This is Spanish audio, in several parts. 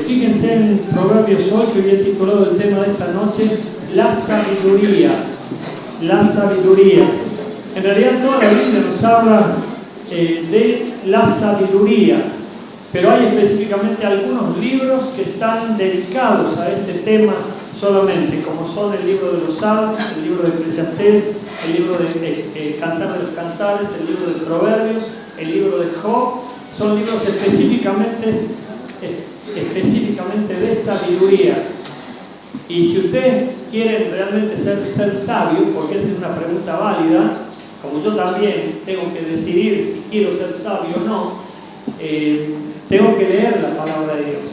Fíjense en Proverbios 8 y he titulado el tema de esta noche, la sabiduría. La sabiduría. En realidad toda la Biblia nos habla de la sabiduría, pero hay específicamente algunos libros que están dedicados a este tema solamente, como son el libro de los Salmos, el libro de Eclesiastés, el libro de Cantar de los Cantares, el libro de Proverbios, el libro de Job. Son libros específicamente de sabiduría. Y si ustedes quieren realmente ser sabios, porque esta es una pregunta válida, como yo también tengo que decidir si quiero ser sabio o no, tengo que leer la palabra de Dios.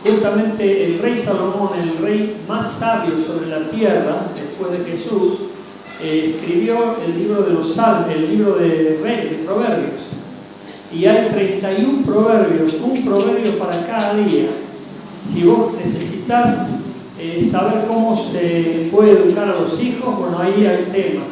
Justamente el rey Salomón, el rey más sabio sobre la tierra, después de Jesús, escribió el libro de los Salmos, el libro de Proverbios. Y hay 31 proverbios, un proverbio para cada día. Si vos necesitas saber cómo se puede educar a los hijos, bueno, ahí hay temas.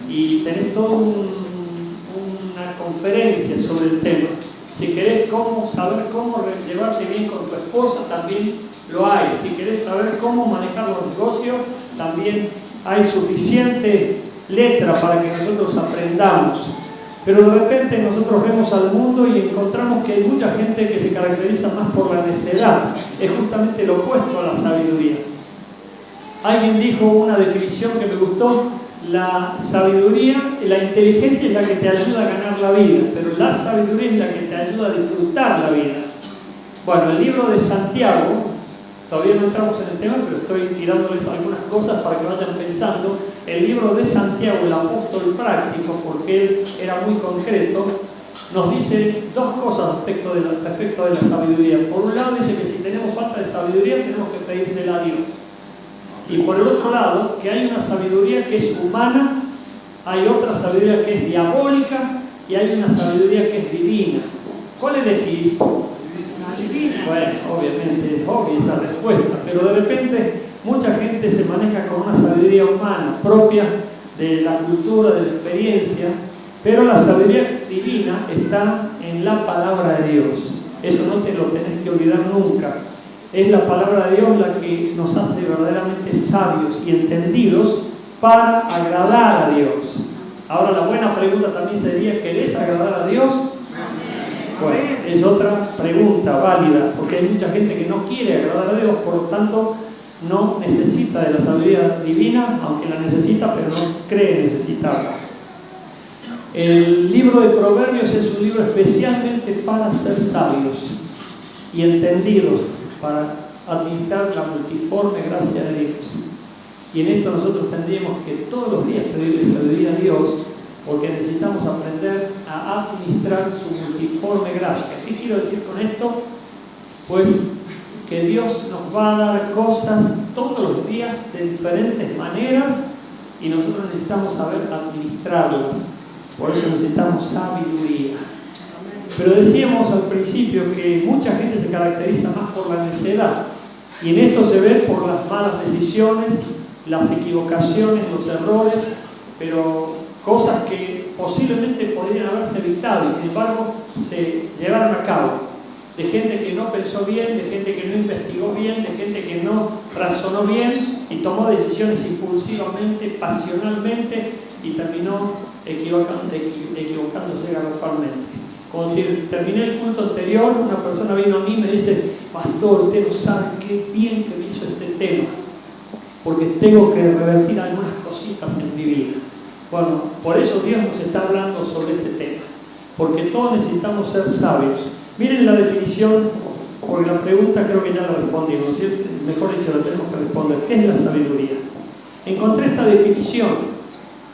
Y tenés toda una conferencia sobre el tema. Si querés saber cómo llevarte bien con tu esposa, también lo hay. Si querés saber cómo manejar los negocios, también hay suficiente letra para que nosotros aprendamos. Pero de repente nosotros vemos al mundo y encontramos que hay mucha gente que se caracteriza más por la necedad. Es justamente lo opuesto a la sabiduría. Alguien dijo una definición que me gustó: la sabiduría, la inteligencia es la que te ayuda a ganar la vida, pero la sabiduría es la que te ayuda a disfrutar la vida. Bueno, el libro de Santiago, todavía no entramos en el tema, pero estoy tirándoles algunas cosas para que vayan pensando. El libro de Santiago, el apóstol práctico, porque él era muy concreto, nos dice dos cosas respecto de la sabiduría. Por un lado dice que si tenemos falta de sabiduría tenemos que pedírsela a Dios. Y por el otro lado, que hay una sabiduría que es humana, hay otra sabiduría que es diabólica y hay una sabiduría que es divina. ¿Cuál elegís? La divina. Bueno, obviamente es obvia esa respuesta, pero de repente mucha gente se maneja con una sabiduría humana propia de la cultura, de la experiencia, pero la sabiduría divina está en la palabra de Dios. Eso no te lo tenés que olvidar nunca. Es la palabra de Dios la que nos hace verdaderamente sabios y entendidos para agradar a Dios. Ahora la buena pregunta también sería: ¿querés agradar a Dios? Bueno, es otra pregunta válida, porque hay mucha gente que no quiere agradar a Dios, por lo tanto no necesita de la sabiduría divina, aunque la necesita, pero no cree necesitarla. El libro de Proverbios es un libro especialmente para ser sabios y entendidos, para administrar la multiforme gracia de Dios. Y en esto nosotros tendríamos que todos los días pedirle sabiduría a Dios, porque necesitamos aprender a administrar su multiforme gracia. ¿Qué quiero decir con esto? Pues que Dios nos va a dar cosas todos los días de diferentes maneras y nosotros necesitamos saber administrarlas. Por eso necesitamos sabiduría. Pero decíamos al principio que mucha gente se caracteriza más por la necedad, y en esto se ve por las malas decisiones, las equivocaciones, los errores, pero cosas que posiblemente podrían haberse evitado y sin embargo se llevaron a cabo. De gente que no pensó bien, de gente que no investigó bien, de gente que no razonó bien y tomó decisiones impulsivamente, pasionalmente, y terminó equivocándose garrafalmente. Cuando terminé el culto anterior, una persona vino a mí y me dice: pastor, usted no sabe qué bien que me hizo este tema, porque tengo que revertir algunas cositas en mi vida. Bueno, por eso Dios nos está hablando sobre este tema, porque todos necesitamos ser sabios. Miren la definición, porque la pregunta creo que ya la respondimos, ¿no es cierto? Mejor dicho, la tenemos que responder. ¿Qué es la sabiduría? Encontré esta definición,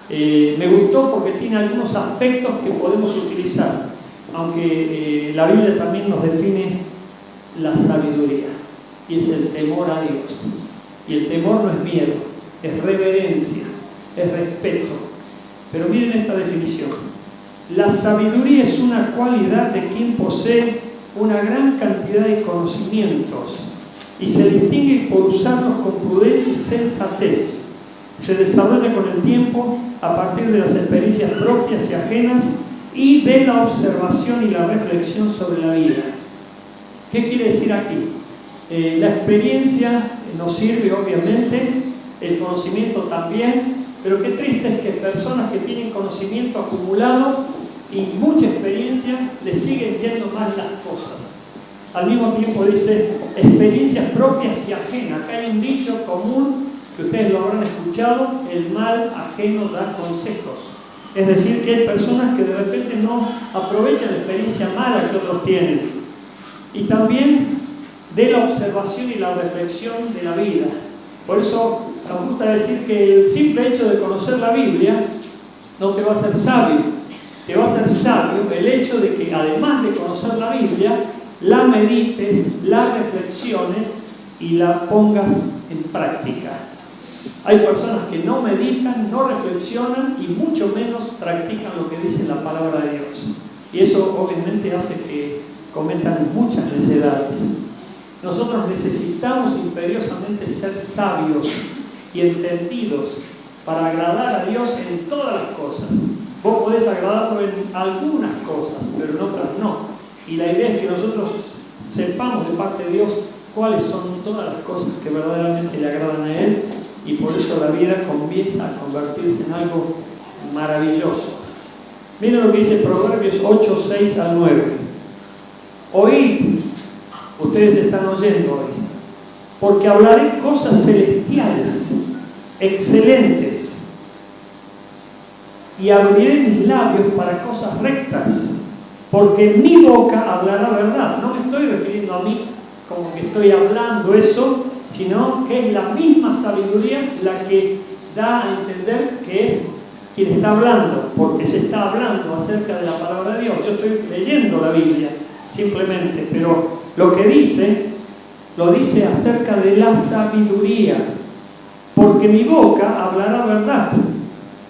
me gustó porque tiene algunos aspectos que podemos utilizar, aunque la Biblia también nos define la sabiduría, y es el temor a Dios. Y el temor no es miedo, es reverencia, es respeto. Pero miren esta definición: la sabiduría es una cualidad de quien posee una gran cantidad de conocimientos y se distingue por usarlos con prudencia y sensatez. Se desarrolla con el tiempo a partir de las experiencias propias y ajenas y de la observación y la reflexión sobre la vida. ¿Qué quiere decir aquí? La experiencia nos sirve, obviamente, el conocimiento también, pero qué triste es que personas que tienen conocimiento acumulado y mucha experiencia les siguen yendo mal las cosas. Al mismo tiempo dice experiencias propias y ajenas. Acá hay un dicho común que ustedes lo habrán escuchado: el mal ajeno da consejos. Es decir, que hay personas que de repente no aprovechan la experiencia mala que otros tienen. Y también de la observación y la reflexión de la vida. Por eso nos gusta decir que el simple hecho de conocer la Biblia no te va a hacer sabio. Te va a hacer sabio el hecho de que, además de conocer la Biblia, la medites, la reflexiones y la pongas en práctica. Hay personas que no meditan, no reflexionan y mucho menos practican lo que dice la palabra de Dios. Y eso obviamente hace que cometan muchas necedades. Nosotros necesitamos imperiosamente ser sabios y entendidos para agradar a Dios en todas las cosas. Vos podés agradarlo en algunas cosas, pero en otras no. Y la idea es que nosotros sepamos de parte de Dios cuáles son todas las cosas que verdaderamente le agradan a Él, y por eso la vida comienza a convertirse en algo maravilloso. Miren lo que dice Proverbios 8, 6 al 9. Oíd, ustedes están oyendo hoy, porque hablaré cosas celestiales, excelentes, y abriré mis labios para cosas rectas, porque mi boca hablará verdad. No me estoy refiriendo a mí como que estoy hablando eso, sino que es la misma sabiduría la que da a entender que es quien está hablando, porque se está hablando acerca de la palabra de Dios. Yo estoy leyendo la Biblia simplemente, pero lo que dice, lo dice acerca de la sabiduría, porque mi boca hablará verdad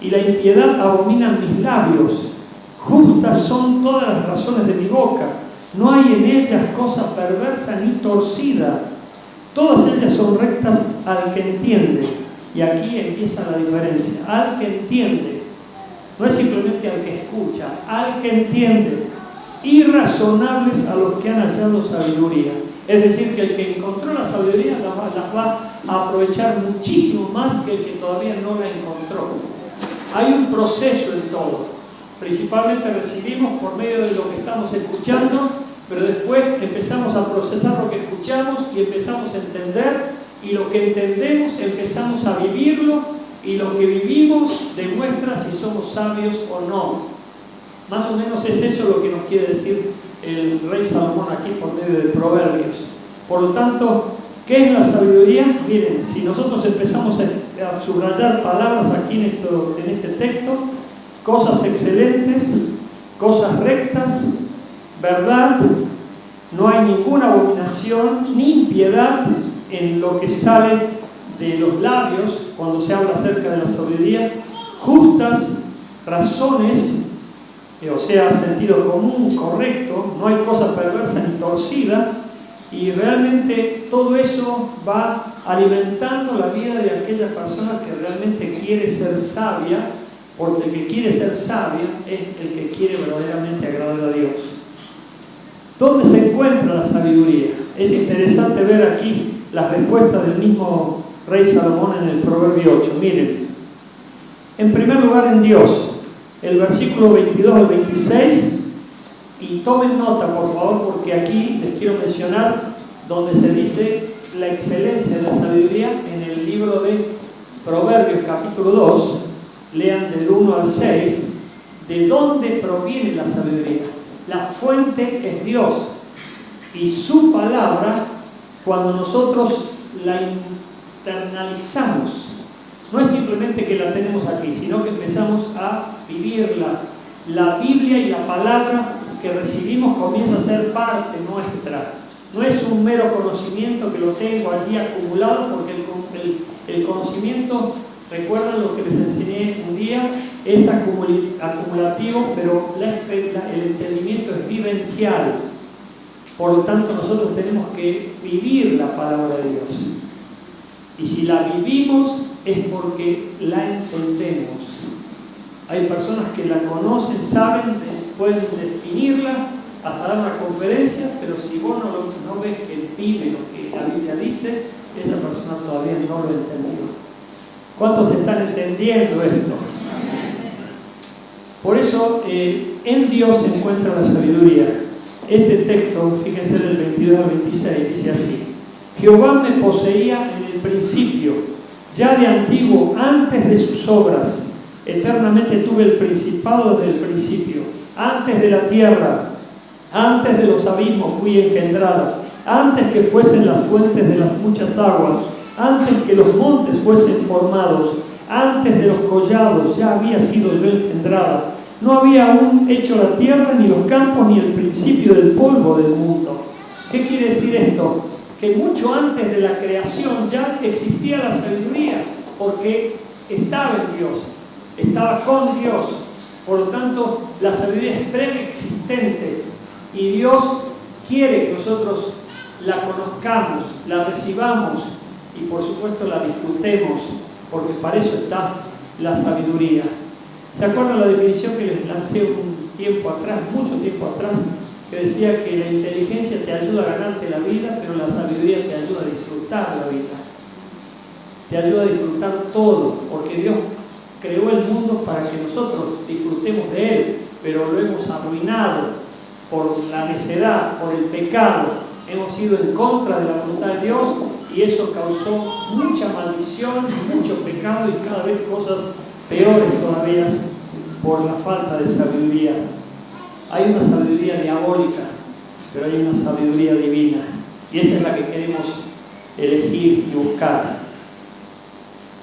y la impiedad abomina mis labios. Justas son todas las razones de mi boca, no hay en ellas cosa perversa ni torcida. Todas ellas son rectas al que entiende. Y aquí empieza la diferencia. Al que entiende. No es simplemente al que escucha, al que entiende. Irrazonables a los que han hallado sabiduría. Es decir, que el que encontró la sabiduría las va a aprovechar muchísimo más que el que todavía no la encontró. Hay un proceso en todo. Principalmente recibimos por medio de lo que estamos escuchando, pero después empezamos a procesar lo que escuchamos y empezamos a entender, y lo que entendemos empezamos a vivirlo, y lo que vivimos demuestra si somos sabios o no. Más o menos es eso lo que nos quiere decir el rey Salomón aquí por medio de Proverbios. Por lo tanto, ¿qué es la sabiduría? Miren, si nosotros empezamos a subrayar palabras aquí en este texto: cosas excelentes, cosas rectas, verdad, no hay ninguna abominación ni impiedad en lo que sale de los labios cuando se habla acerca de la sabiduría, justas razones, o sea, sentido común, correcto, no hay cosa perversa ni torcida, y realmente todo eso va alimentando la vida de aquella persona que realmente quiere ser sabia, porque el que quiere ser sabio es el que quiere verdaderamente agradar a Dios. ¿Dónde se encuentra la sabiduría? Es interesante ver aquí las respuestas del mismo rey Salomón en el Proverbio 8. Miren, en primer lugar en Dios, el versículo 22 al 26, y tomen nota por favor, porque aquí les quiero mencionar donde se dice la excelencia de la sabiduría en el libro de Proverbios capítulo 2. Lean del 1 al 6, ¿de dónde proviene la sabiduría? La fuente es Dios, y su palabra, cuando nosotros la internalizamos, no es simplemente que la tenemos aquí, sino que empezamos a vivirla. La Biblia y la palabra que recibimos comienza a ser parte nuestra. No es un mero conocimiento que lo tengo allí acumulado, porque el conocimiento, recuerdan lo que les enseñé un día, es acumulativo, pero el entendimiento es vivencial. Por lo tanto, nosotros tenemos que vivir la palabra de Dios. Y si la vivimos es porque la entendemos. Hay personas que la conocen, saben, pueden definirla hasta dar una conferencia, pero si vos no ves que vive lo que la Biblia dice, esa persona todavía no lo entendió. ¿Cuántos están entendiendo esto? Por eso, en Dios se encuentra la sabiduría. Este texto, fíjense del 22 al 26, dice así: Jehová me poseía en el principio, ya de antiguo, antes de sus obras. Eternamente tuve el principado desde el principio, antes de la tierra, antes de los abismos fui engendrada, antes que fuesen las fuentes de las muchas aguas, antes que los montes fuesen formados, antes de los collados ya había sido yo engendrada. No había aún hecho la tierra, ni los campos, ni el principio del polvo del mundo. ¿Qué quiere decir esto? Que mucho antes de la creación ya existía la sabiduría, porque estaba en Dios, estaba con Dios. Por lo tanto, la sabiduría es preexistente y Dios quiere que nosotros la conozcamos, la recibamos y por supuesto la disfrutemos, porque para eso está la sabiduría. ¿Se acuerdan la definición que les lancé un tiempo atrás, mucho tiempo atrás, que decía que la inteligencia te ayuda a ganarte la vida, pero la sabiduría te ayuda a disfrutar la vida? Te ayuda a disfrutar todo, porque Dios creó el mundo para que nosotros disfrutemos de Él, pero lo hemos arruinado por la necedad, por el pecado. Hemos ido en contra de la voluntad de Dios y eso causó mucha maldición, mucho pecado y cada vez cosas peores todavía por la falta de sabiduría. Hay una sabiduría diabólica, pero hay una sabiduría divina y esa es la que queremos elegir y buscar.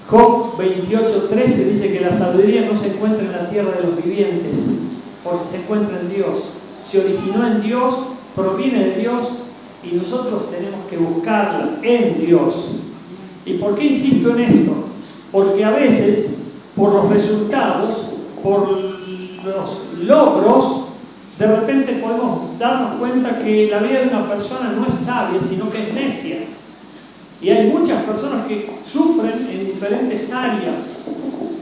Job 28:13 dice que la sabiduría no se encuentra en la tierra de los vivientes, porque se encuentra en Dios. Se originó en Dios, proviene de Dios y nosotros tenemos que buscarla en Dios. ¿Y por qué insisto en esto? Porque a veces, por los resultados, por los logros, de repente podemos darnos cuenta que la vida de una persona no es sabia, sino que es necia. Y hay muchas personas que sufren en diferentes áreas.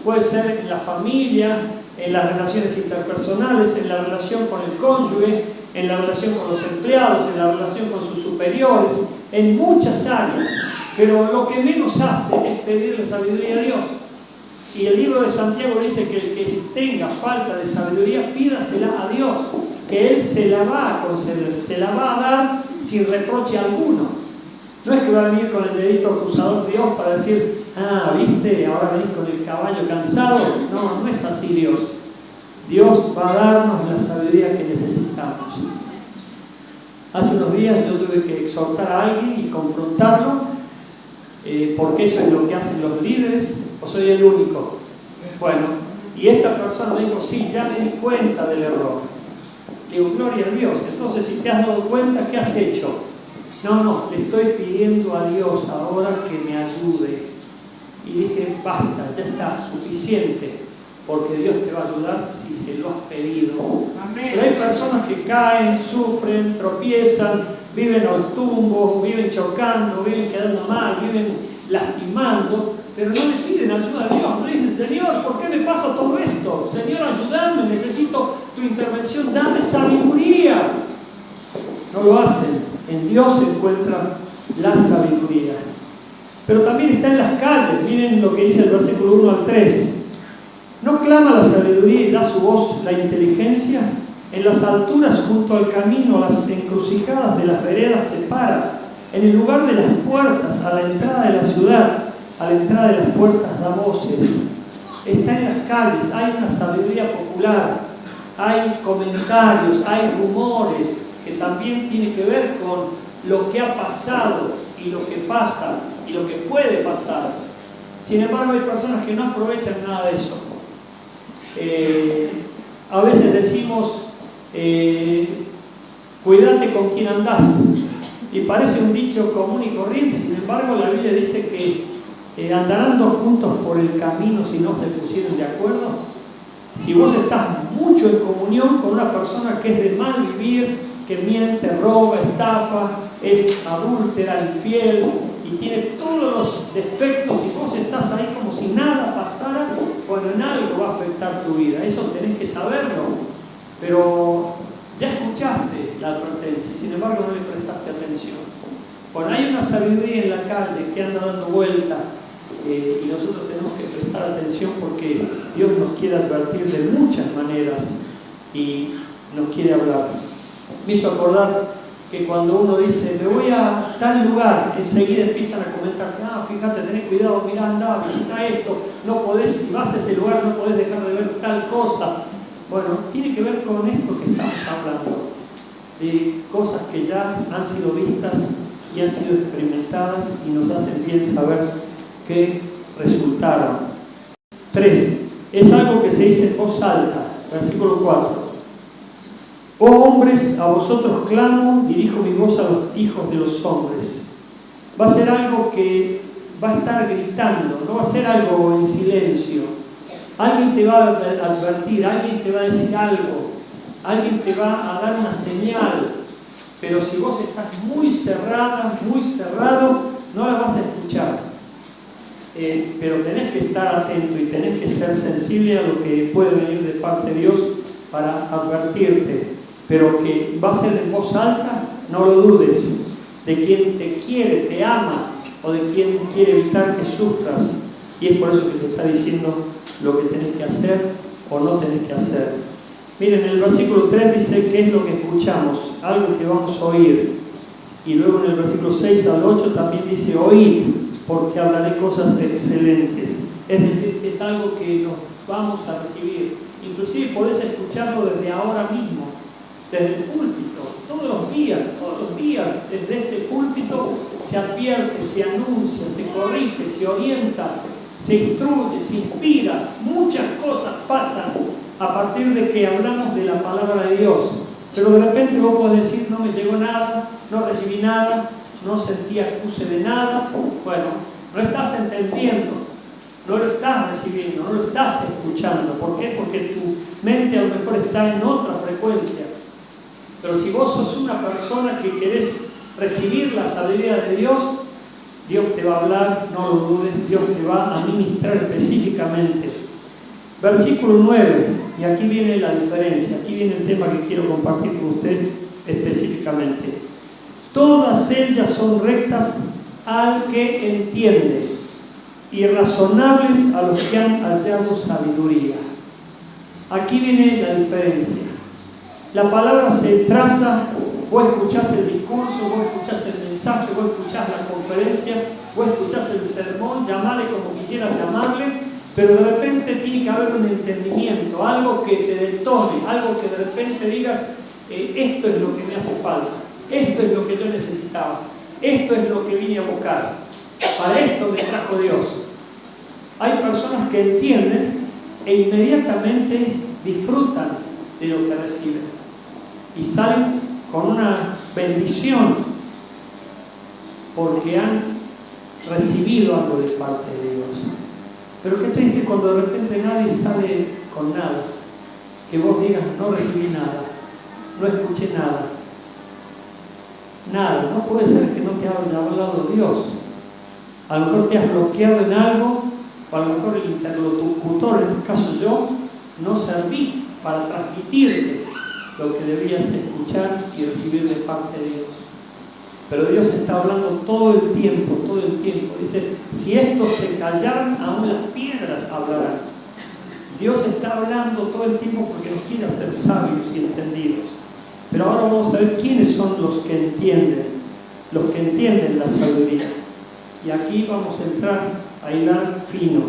Puede ser en la familia, en las relaciones interpersonales, en la relación con el cónyuge, en la relación con los empleados, en la relación con sus superiores, en muchas áreas. Pero lo que menos hace es pedirle sabiduría a Dios. Y el libro de Santiago dice que el que tenga falta de sabiduría, pídasela a Dios, que Él se la va a conceder, se la va a dar sin reproche alguno. No es que va a venir con el dedito acusador Dios para decir, viste, ahora venís con el caballo cansado. No, no es así Dios. Dios va a darnos la sabiduría que necesitamos. Hace unos días yo tuve que exhortar a alguien y confrontarlo, porque eso es lo que hacen los líderes, o soy el único. Bueno, y esta persona me dijo, sí, ya me di cuenta del error. Le digo, gloria a Dios. Entonces, si te has dado cuenta, ¿qué has hecho? No, le estoy pidiendo a Dios ahora que me ayude. Y dije, basta, ya está, suficiente, porque Dios te va a ayudar si se lo has pedido. Amén. Pero hay personas que caen, sufren, tropiezan, viven al tumbo, viven chocando, viven quedando mal, viven lastimando, pero no le piden ayuda a Dios. No dicen, Señor, ¿por qué me pasa todo esto? Señor, ayúdame, necesito tu intervención, dame sabiduría. No lo hacen. En Dios se encuentra la sabiduría. Pero también está en las calles. Miren lo que dice el versículo 1 al 3. ¿No clama la sabiduría y da su voz la inteligencia? En las alturas junto al camino, las encrucijadas de las veredas se para. En el lugar de las puertas, a la entrada de la ciudad, a la entrada de las puertas da voces. Está en las calles, hay una sabiduría popular, hay comentarios, hay rumores, que también tiene que ver con lo que ha pasado y lo que pasa y lo que puede pasar. Sin embargo, hay personas que no aprovechan nada de eso. A veces decimos, cuídate con quien andás, y parece un dicho común y corriente. Sin embargo, la Biblia dice que andarán dos juntos por el camino si no se pusieron de acuerdo. Si vos estás mucho en comunión con una persona que es de mal vivir, que miente, roba, estafa, es adúltera, infiel y tiene todos los defectos, y vos estás ahí como si nada pasara, bueno, en algo va a afectar tu vida. Eso tenés que saberlo. Pero Ya escuchaste la advertencia, sin embargo no le prestaste atención. Bueno, hay una sabiduría en la calle que anda dando vuelta y nosotros tenemos que prestar atención porque Dios nos quiere advertir de muchas maneras y nos quiere hablar. Me hizo acordar que cuando uno dice, me voy a tal lugar, enseguida empiezan a comentar, fíjate, tenés cuidado, mirá, andá, visita esto, no podés, si vas a ese lugar no podés dejar de ver tal cosa. Bueno, tiene que ver con esto que estamos hablando, de cosas que ya han sido vistas y han sido experimentadas y nos hacen bien saber que resultaron. 3. Es algo que se dice en voz alta, versículo 4. Oh hombres, a vosotros clamo, dirijo mi voz a los hijos de los hombres. Va a ser algo que va a estar gritando, no va a ser algo en silencio. Alguien te va a advertir, alguien te va a decir algo, alguien te va a dar una señal, pero si vos estás muy cerrada, muy cerrado, no la vas a escuchar. Pero tenés que estar atento y tenés que ser sensible a lo que puede venir de parte de Dios para advertirte. Pero que va a ser en voz alta, no lo dudes, de quien te quiere, te ama, o de quien quiere evitar que sufras. Y es por eso que te está diciendo lo que tenés que hacer o no tenés que hacer. Miren, en el versículo 3 dice qué es lo que escuchamos, algo que vamos a oír. Y luego en el versículo 6 al 8 también dice, oíd, porque hablaré cosas excelentes. Es decir, es algo que nos vamos a recibir. Inclusive podés escucharlo desde ahora mismo, desde el púlpito, todos los días, desde este púlpito se advierte, se anuncia, se corrige, se orienta, se instruye, se inspira. Muchas cosas pasan a partir de que hablamos de la palabra de Dios. Pero de repente vos podés decir, no me llegó nada, no recibí nada, no sentí acuse de nada. Bueno, no estás entendiendo, no lo estás recibiendo, no lo estás escuchando. ¿Por qué? Porque tu mente a lo mejor está en otra frecuencia. Pero si vos sos una persona que querés recibir la sabiduría de Dios, Dios te va a hablar, no lo dudes, Dios te va a ministrar específicamente. Versículo 9, y aquí viene la diferencia, aquí viene el tema que quiero compartir con usted específicamente. Todas ellas son rectas al que entiende y razonables a los que han hallado sabiduría. Aquí viene la diferencia. La palabra se traza, vos escuchás el discurso, vos escuchás el mensaje, vos escuchás la conferencia, vos escuchás el sermón, llamale como quisieras llamarle, pero de repente tiene que haber un entendimiento, algo que te detone, algo que de repente digas, esto es lo que me hace falta, esto es lo que yo necesitaba, esto es lo que vine a buscar, para esto me trajo Dios. Hay personas que entienden e inmediatamente disfrutan de lo que reciben y salen con una bendición porque han recibido algo de parte de Dios. Pero qué triste cuando de repente nadie sale con nada, que vos digas, no recibí nada, no escuché nada, nada. No puede ser que no te haya hablado Dios. A lo mejor te has bloqueado en algo, o a lo mejor el interlocutor, en este caso yo, no serví para transmitirte lo que debías escuchar y recibir de parte de Dios. Pero Dios está hablando todo el tiempo, todo el tiempo. Dice, si estos se callaran, aún las piedras hablarán. Dios está hablando todo el tiempo porque nos quiere hacer sabios y entendidos. Pero ahora vamos a ver quiénes son los que entienden la sabiduría. Y aquí vamos a entrar a hilar fino.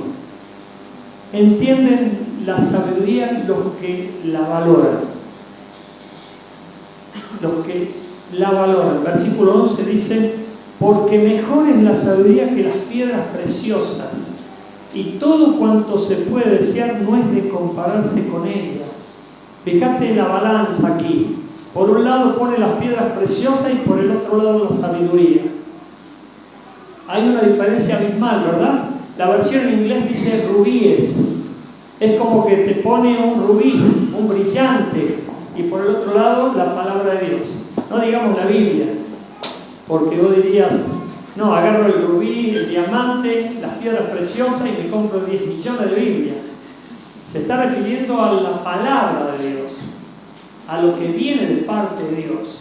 Entienden la sabiduría los que la valoran. Los que la valoran. Versículo 11 dice, porque mejor es la sabiduría que las piedras preciosas, y todo cuanto se puede desear no es de compararse con ella. Fíjate la balanza aquí. Por un lado pone las piedras preciosas y por el otro lado la sabiduría. Hay una diferencia abismal, ¿verdad? La versión en inglés dice rubíes. Es como que te pone un rubí, un brillante, y por el otro lado la palabra de Dios. No digamos la Biblia, porque vos dirías, no, agarro el rubí, el diamante, las piedras preciosas y me compro 10 millones de Biblia. Se está refiriendo a la palabra de Dios. a lo que viene de parte de Dios.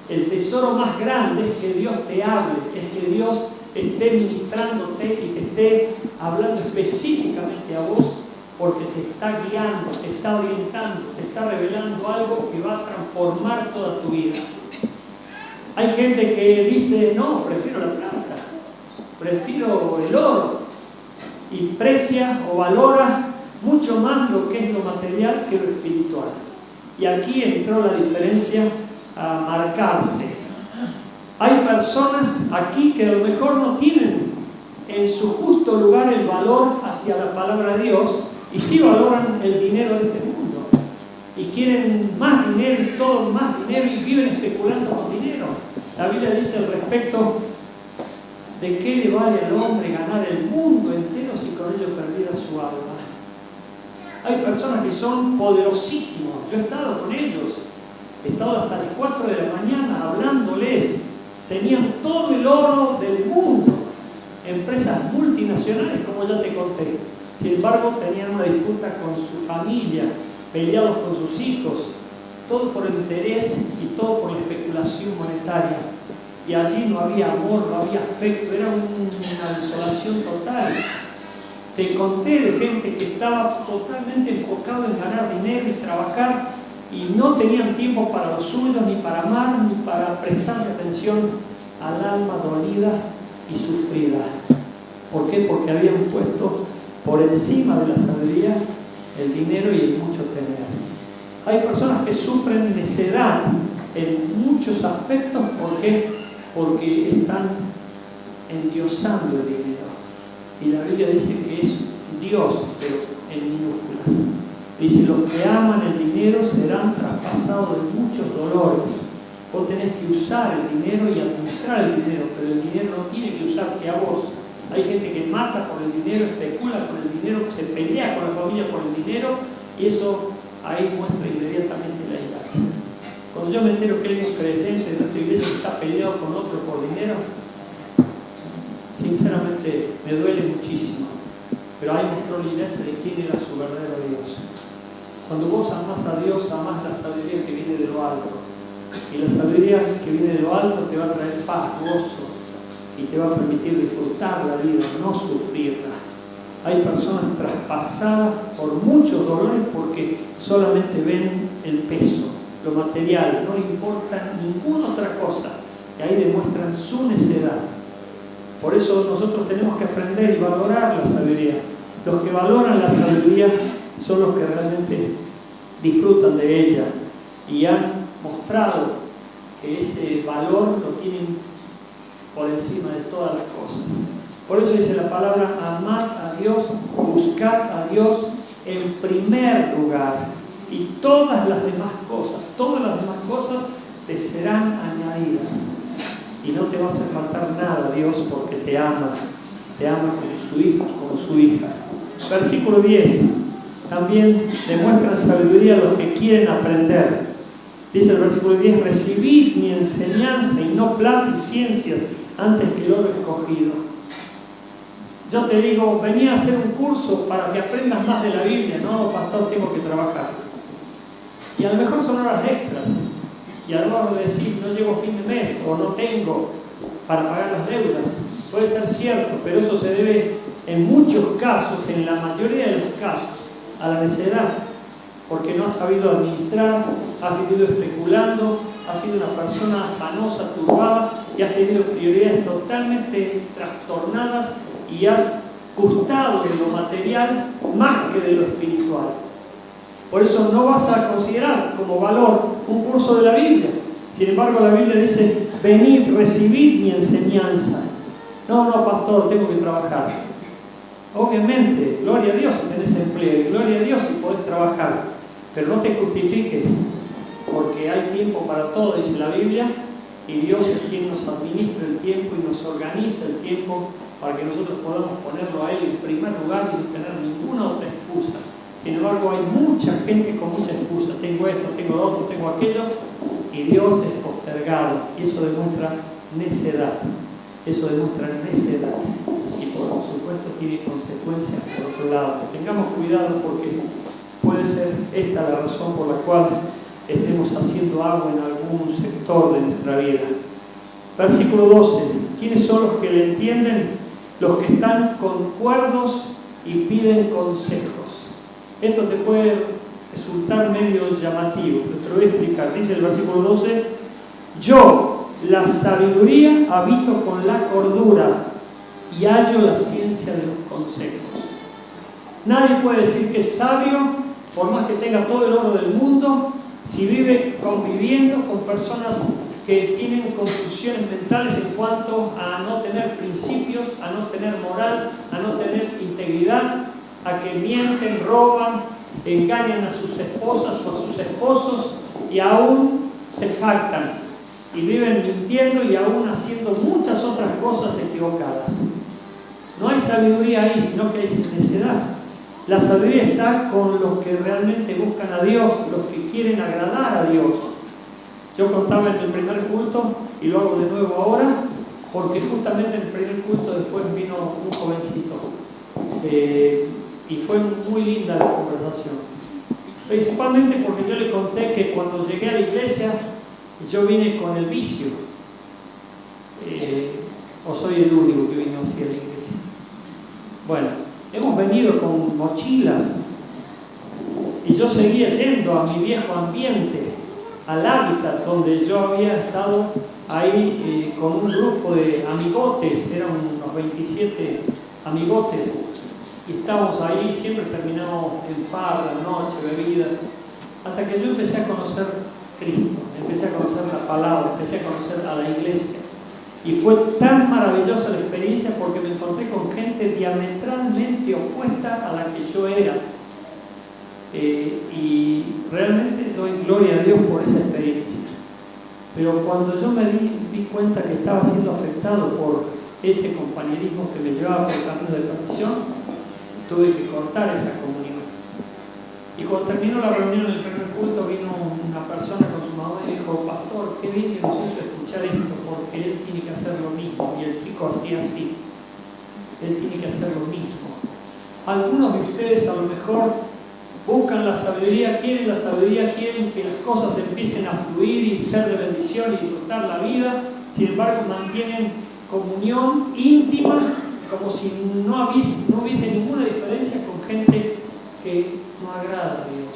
El tesoro más grande es que Dios te hable, es que Dios esté ministrándote y te esté hablando específicamente a vos, porque te está guiando, te está orientando, te está revelando algo que va a transformar toda tu vida. Hay gente que dice, no, prefiero la plata, prefiero el oro, y precia o valora mucho más lo que es lo material que lo espiritual. Y aquí entró la diferencia a marcarse. Hay personas aquí que a lo mejor no tienen en su justo lugar el valor hacia la palabra de Dios y sí valoran el dinero de este mundo y quieren más dinero y todo más dinero y viven especulando con dinero. La Biblia dice al respecto: ¿de qué le vale al hombre ganar el mundo entero si con ello perdiera su alma? Hay personas que son poderosísimos. Yo he estado con ellos, he estado hasta las 4 de la mañana hablándoles. Tenían todo el oro del mundo, empresas multinacionales, como ya te conté. Sin embargo, tenían una disputa con su familia, peleados con sus hijos, todo por el interés y todo por la especulación monetaria. Y allí no había amor, no había afecto, era una desolación total. Te conté de gente que estaba totalmente enfocado en ganar dinero y trabajar y no tenían tiempo para los suyos, ni para amar, ni para prestarle atención al alma dolida y sufrida. ¿Por qué? Porque habían puesto por encima de la sabiduría el dinero y el mucho tener. Hay personas que sufren necedad en muchos aspectos. ¿Por qué? Porque están endiosando el dinero. Y la Biblia dice que es Dios, pero en minúsculas. Dice: los que aman el dinero serán traspasados de muchos dolores. Vos tenés que usar el dinero y administrar el dinero, pero el dinero no tiene que usarte a vos. Hay gente que mata por el dinero, especula con el dinero, se pelea con la familia por el dinero, y eso ahí muestra inmediatamente la hilacha. Cuando yo me entero que hay un creyente de nuestra iglesia que está peleado con otro por dinero, sinceramente me duele muchísimo, pero ahí mostró la hilacha de quién era su verdadero Dios. Cuando vos amás a Dios, amás la sabiduría que viene de lo alto, y la sabiduría que viene de lo alto te va a traer paz, gozo, y te va a permitir disfrutar la vida, no sufrirla. Hay personas traspasadas por muchos dolores porque solamente ven el peso, lo material, no le importa ninguna otra cosa, y ahí demuestran su necedad. Por eso nosotros tenemos que aprender y valorar la sabiduría. Los que valoran la sabiduría son los que realmente disfrutan de ella y han mostrado que ese valor lo tienen por encima de todas las cosas. Por eso dice la palabra: amad a Dios, buscad a Dios en primer lugar, y todas las demás cosas te serán añadidas. Y no te va a hacer faltar nada Dios, porque te ama como su hijo, como su hija. Versículo 10. También demuestran sabiduría a los que quieren aprender. Dice el versículo 10: recibid mi enseñanza y no plata y ciencias antes que el oro escogido. Yo te digo, vení a hacer un curso para que aprendas más de la Biblia. No, pastor, tengo que trabajar. Y a lo mejor son horas extras. Y a lo mejor decir, no llego a fin de mes o no tengo para pagar las deudas. Puede ser cierto, pero eso se debe en muchos casos, en la mayoría de los casos, a la necedad. Porque no has sabido administrar, has vivido especulando, has sido una persona afanosa, turbada, y has tenido prioridades totalmente trastornadas y has gustado de lo material más que de lo espiritual. Por eso no vas a considerar como valor un curso de la Biblia. Sin embargo, la Biblia dice: venid, recibid mi enseñanza. No, pastor, tengo que trabajar. Obviamente, gloria a Dios si tenés empleo, gloria a Dios si podés trabajar, pero no te justifiques, porque hay tiempo para todo, dice la Biblia, y Dios es quien nos administra el tiempo y nos organiza el tiempo para que nosotros podamos ponerlo a Él en primer lugar sin tener ninguna otra excusa. Sin embargo, hay mucha gente con mucha excusa. Tengo esto, tengo lo otro, tengo aquello, y Dios es postergado, y eso demuestra necedad. Eso demuestra necedad. Y por supuesto tiene consecuencias por otro lado. Tengamos cuidado, porque puede ser esta la razón por la cual estemos haciendo algo en algún sector de nuestra vida. Versículo 12. ¿Quiénes son los que le entienden? Los que están concuerdos y piden consejos. Esto te puede resultar medio llamativo, pero te lo voy a explicar. Dice el versículo 12: yo, la sabiduría, habito con la cordura y hallo la ciencia de los consejos. Nadie puede decir que es sabio, por más que tenga todo el oro del mundo, si vive conviviendo con personas que tienen confusiones mentales en cuanto a no tener principios, a no tener moral, a no tener integridad, a que mienten, roban, engañan a sus esposas o a sus esposos y aún se jactan y viven mintiendo y aún haciendo muchas otras cosas equivocadas. No hay sabiduría ahí, sino que hay necedad. La sabiduría está con los que realmente buscan a Dios, los que quieren agradar a Dios. Yo contaba en el primer culto, y lo hago de nuevo ahora, porque justamente en el primer culto después vino un jovencito. Y fue muy linda la conversación. Principalmente porque yo le conté que cuando llegué a la iglesia, yo vine con el vicio. O soy el único que vino así a la iglesia. Bueno, hemos venido con mochilas. Y yo seguía yendo a mi viejo ambiente, al hábitat donde yo había estado ahí con un grupo de amigotes, eran unos 27 amigotes, y estábamos ahí, siempre terminamos en farra, noche, bebidas, hasta que yo empecé a conocer Cristo, empecé a conocer la palabra, empecé a conocer a la iglesia, y fue tan maravillosa la experiencia porque me encontré con gente diametralmente opuesta a la que yo era. Y realmente doy gloria a Dios por esa experiencia. Pero cuando yo me di cuenta que estaba siendo afectado por ese compañerismo que me llevaba por camino de perdición, tuve que cortar esa comunión. Y cuando terminó la reunión en el primer culto, vino una persona con su mamá y dijo: pastor, qué bien que nos hizo escuchar esto, porque él tiene que hacer lo mismo. Y el chico hacía así, él tiene que hacer lo mismo. Algunos de ustedes a lo mejor buscan la sabiduría, quieren la sabiduría, quieren que las cosas empiecen a fluir y ser de bendición y disfrutar la vida. Sin embargo, mantienen comunión íntima como si no hubiese ninguna diferencia con gente que no agrada a Dios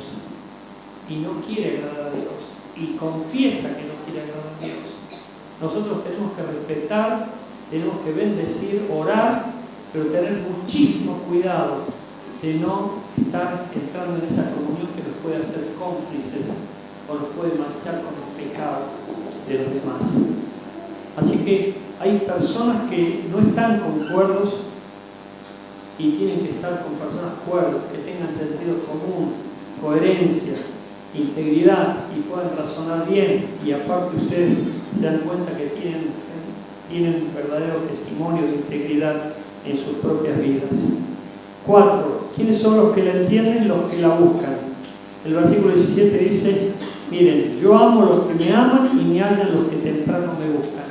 y no quiere agradar a Dios y confiesa que no quiere agradar a Dios. Nosotros tenemos que respetar, tenemos que bendecir, orar, pero tener muchísimo cuidado de no estar entrando en esa comunión que nos puede hacer cómplices o nos puede manchar con el pecado de los demás. Así que hay personas que no están concuerdos y tienen que estar con personas cuerdas, que tengan sentido común, coherencia, integridad y puedan razonar bien, y aparte ustedes se dan cuenta que tienen verdadero testimonio de integridad en sus propias vidas. 4. ¿Quiénes son los que la entienden? Los que la buscan. El versículo 17 dice: miren, yo amo a los que me aman y me hallan los que temprano me buscan.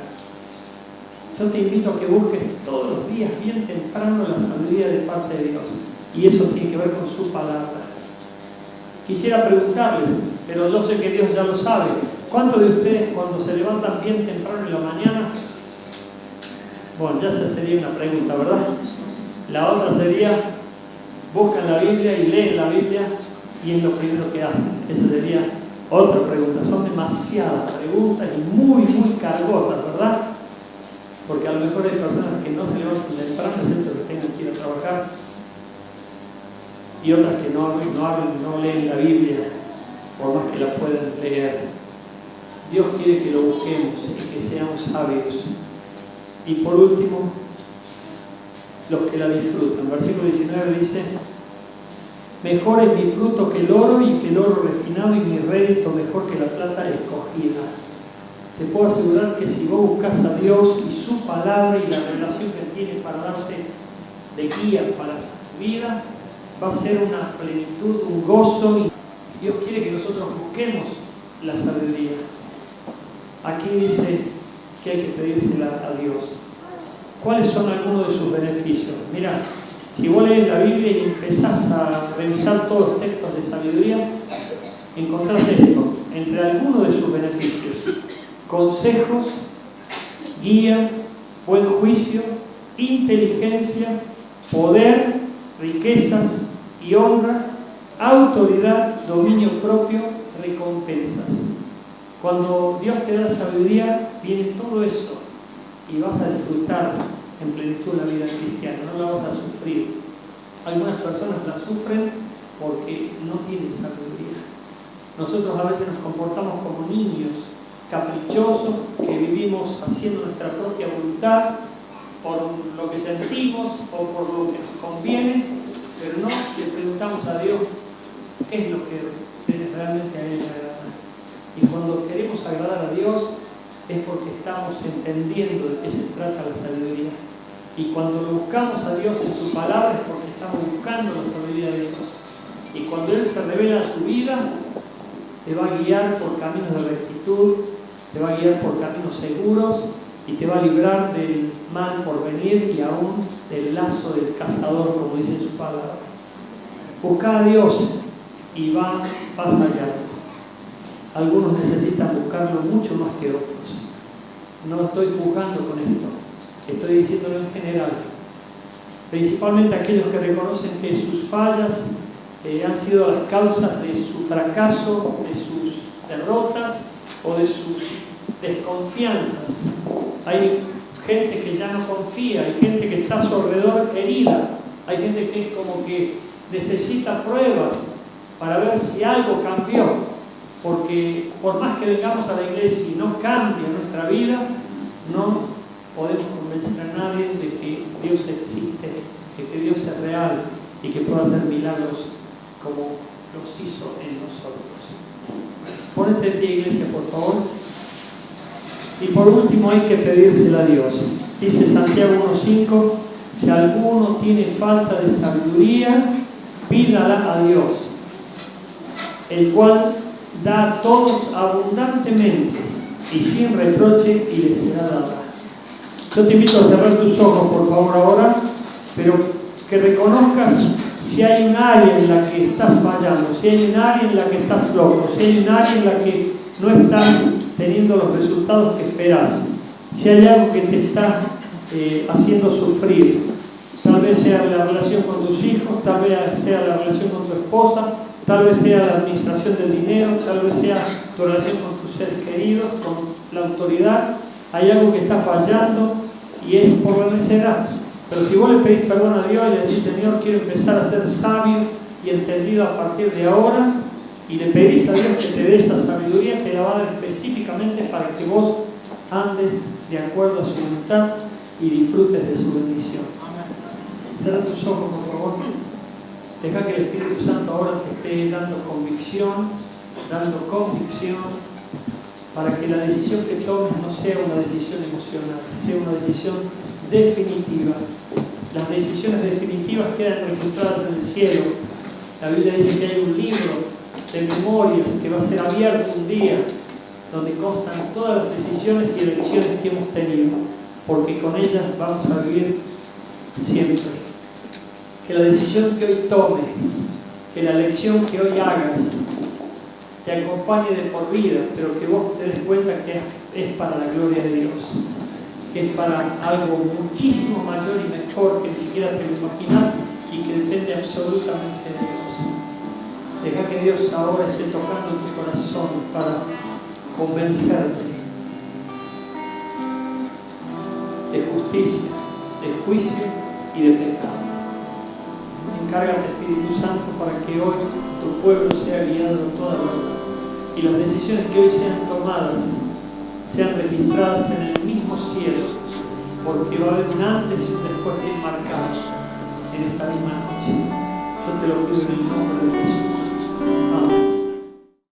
Yo te invito a que busques todos los días bien temprano la sabiduría de parte de Dios, y eso tiene que ver con su palabra. Quisiera preguntarles, pero yo sé que Dios ya lo sabe, ¿cuántos de ustedes cuando se levantan bien temprano en la mañana? Bueno, ya esa sería una pregunta, ¿verdad? La otra sería: buscan la Biblia y leen la Biblia y es lo primero que hacen. Esa sería otra pregunta. Son demasiadas preguntas y muy, muy cargosas, ¿verdad? Porque a lo mejor hay personas que no se levantan temprano, excepto que tengan que ir a trabajar, y otras que no leen la Biblia, por más que la puedan leer. Dios quiere que lo busquemos y que seamos sabios. Y por último, los que la disfrutan. Versículo 19 dice: mejor es mi fruto que el oro, y que el oro refinado, y mi rédito mejor que la plata escogida. Te puedo asegurar que si vos buscas a Dios y su palabra y la relación que tiene para darte de guía para tu vida, va a ser una plenitud, un gozo, y Dios quiere que nosotros busquemos la sabiduría. Aquí dice que hay que pedírsela a Dios. ¿Cuáles son algunos de sus beneficios? Mira, si vos lees la Biblia y empezás a revisar todos los textos de sabiduría, encontrás esto, entre algunos de sus beneficios: consejos, guía, buen juicio, inteligencia, poder, riquezas y honra, autoridad, dominio propio, recompensas. Cuando Dios te da sabiduría, viene todo eso y vas a disfrutar en plenitud la vida cristiana, no la vas a sufrir. Algunas personas la sufren porque no tienen sabiduría. Nosotros a veces nos comportamos como niños caprichosos que vivimos haciendo nuestra propia voluntad por lo que sentimos o por lo que nos conviene, pero no le preguntamos a Dios qué es lo que realmente a Él le agrada. Y cuando queremos agradar a Dios es porque estamos entendiendo de qué se trata la sabiduría. Y cuando lo buscamos a Dios en su palabra es porque estamos buscando la sabiduría de Dios. Y cuando Él se revela en tu vida, te va a guiar por caminos de rectitud, te va a guiar por caminos seguros y te va a librar del mal por venir y aún del lazo del cazador, como dice su palabra. Busca a Dios y vas allá. Algunos necesitan buscarlo mucho más que otros. No estoy juzgando con esto, estoy diciéndolo en general. Principalmente aquellos que reconocen que sus fallas han sido las causas de su fracaso, de sus derrotas o de sus desconfianzas. Hay gente que ya no confía, hay gente que está a su alrededor herida, hay gente que es como que necesita pruebas para ver si algo cambió. Porque por más que vengamos a la iglesia y no cambie nuestra vida, no podemos convencer a nadie de que Dios existe, de que Dios es real y que puede hacer milagros como los hizo en nosotros. Ponete en pie, iglesia, por favor. Y por último hay que pedírsela a Dios. Dice Santiago 1:5: si alguno tiene falta de sabiduría, pídala a Dios, el cual da a todos abundantemente y sin reproche, y les será dada. Yo te invito a cerrar tus ojos, por favor, ahora, pero que reconozcas si hay un área en la que estás fallando, si hay un área en la que estás flojo, si hay un área en la que no estás teniendo los resultados que esperás, si hay algo que te está haciendo sufrir. Tal vez sea la relación con tus hijos, tal vez sea la relación con tu esposa, tal vez sea la administración del dinero, tal vez sea tu relación con tus seres queridos, con la autoridad. Hay algo que está fallando y es por la necedad. Pero si vos le pedís perdón a Dios y le decís: Señor, quiero empezar a ser sabio y entendido a partir de ahora, y le pedís a Dios que te dé esa sabiduría, te la va a dar específicamente para que vos andes de acuerdo a su voluntad y disfrutes de su bendición. Cierra tus ojos, por favor. Deja que el Espíritu Santo ahora te esté dando convicción, para que la decisión que tomes no sea una decisión emocional, sea una decisión definitiva. Las decisiones definitivas quedan registradas en el cielo. La Biblia dice que hay un libro de memorias que va a ser abierto un día, donde constan todas las decisiones y elecciones que hemos tenido, porque con ellas vamos a vivir siempre. Que la decisión que hoy tomes, que la elección que hoy hagas, te acompañe de por vida, pero que vos te des cuenta que es para la gloria de Dios, que es para algo muchísimo mayor y mejor que ni siquiera te lo imaginas y que depende absolutamente de Dios. Deja que Dios ahora esté tocando tu corazón para convencerte de justicia, de juicio y de pecado. Encárgate, Espíritu Santo, para que hoy tu pueblo sea guiado en toda verdad y las decisiones que hoy sean tomadas sean registradas en el mismo cielo, porque va a haber un antes y un después bien marcados en esta misma noche. Yo te lo pido en el nombre de Jesús.